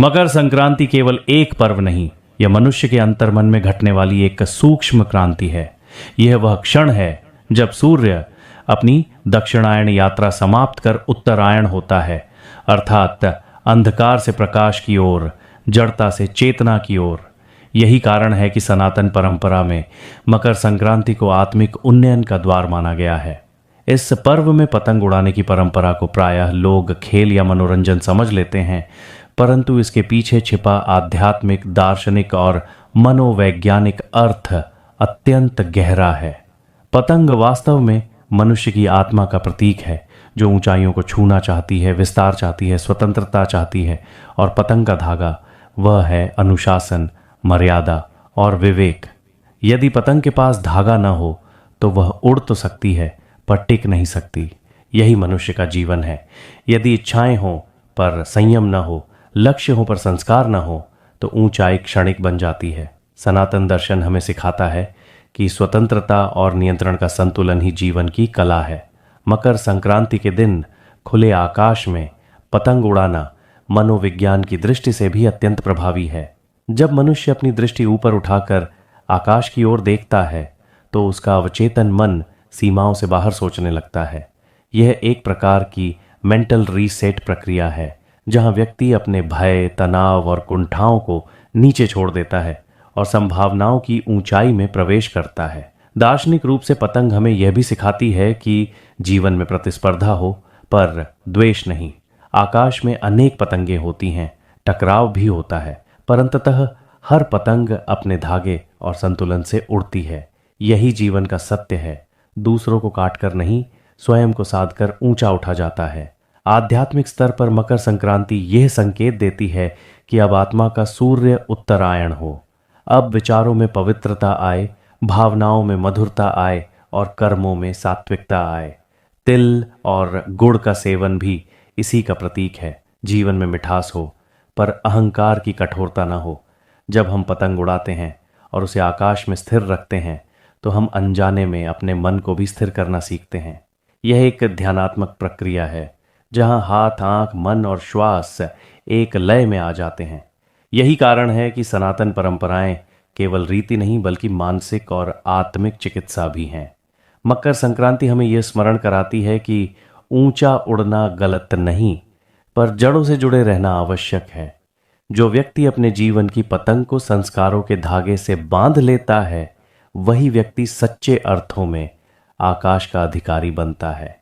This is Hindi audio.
मकर संक्रांति केवल एक पर्व नहीं, यह मनुष्य के अंतर्मन में घटने वाली एक सूक्ष्म क्रांति है। यह वह क्षण है जब सूर्य अपनी दक्षिणायन यात्रा समाप्त कर उत्तरायण होता है, अर्थात अंधकार से प्रकाश की ओर, जड़ता से चेतना की ओर। यही कारण है कि सनातन परंपरा में मकर संक्रांति को आत्मिक उन्नयन का द्वार माना गया है। इस पर्व में पतंग उड़ाने की परंपरा को प्रायः लोग खेल या मनोरंजन समझ लेते हैं, परंतु इसके पीछे छिपा आध्यात्मिक, दार्शनिक और मनोवैज्ञानिक अर्थ अत्यंत गहरा है। पतंग वास्तव में मनुष्य की आत्मा का प्रतीक है, जो ऊंचाइयों को छूना चाहती है, विस्तार चाहती है, स्वतंत्रता चाहती है। और पतंग का धागा वह है अनुशासन, मर्यादा और विवेक। यदि पतंग के पास धागा न हो तो वह उड़ तो सकती है पर टिक नहीं सकती। यही मनुष्य का जीवन है। यदि इच्छाएं हों पर संयम न हो, लक्ष्य हो पर संस्कार न हो, तो ऊंचाई क्षणिक बन जाती है। सनातन दर्शन हमें सिखाता है कि स्वतंत्रता और नियंत्रण का संतुलन ही जीवन की कला है। मकर संक्रांति के दिन खुले आकाश में पतंग उड़ाना मनोविज्ञान की दृष्टि से भी अत्यंत प्रभावी है। जब मनुष्य अपनी दृष्टि ऊपर उठाकर आकाश की ओर देखता है तो उसका अवचेतन मन सीमाओं से बाहर सोचने लगता है। यह एक प्रकार की मेंटल रीसेट प्रक्रिया है, जहां व्यक्ति अपने भय, तनाव और कुंठाओं को नीचे छोड़ देता है और संभावनाओं की ऊंचाई में प्रवेश करता है। दार्शनिक रूप से पतंग हमें यह भी सिखाती है कि जीवन में प्रतिस्पर्धा हो पर द्वेष नहीं। आकाश में अनेक पतंगे होती हैं, टकराव भी होता है, पर अंततः हर पतंग अपने धागे और संतुलन से उड़ती है। यही जीवन का सत्य है। दूसरों को काटकर नहीं, स्वयं को साधकर ऊंचा उठा जाता है। आध्यात्मिक स्तर पर मकर संक्रांति यह संकेत देती है कि अब आत्मा का सूर्य उत्तरायण हो। अब विचारों में पवित्रता आए, भावनाओं में मधुरता आए और कर्मों में सात्विकता आए। तिल और गुड़ का सेवन भी इसी का प्रतीक है। जीवन में मिठास हो पर अहंकार की कठोरता न हो। जब हम पतंग उड़ाते हैं और उसे आकाश में स्थिर रखते हैं तो हम अनजाने में अपने मन को भी स्थिर करना सीखते हैं। यह एक ध्यानात्मक प्रक्रिया है, जहां हाथ, आंख, मन और श्वास एक लय में आ जाते हैं। यही कारण है कि सनातन परंपराएं केवल रीति नहीं बल्कि मानसिक और आत्मिक चिकित्सा भी हैं। मकर संक्रांति हमें यह स्मरण कराती है कि ऊंचा उड़ना गलत नहीं, पर जड़ों से जुड़े रहना आवश्यक है। जो व्यक्ति अपने जीवन की पतंग को संस्कारों के धागे से बांध लेता है, वही व्यक्ति सच्चे अर्थों में आकाश का अधिकारी बनता है।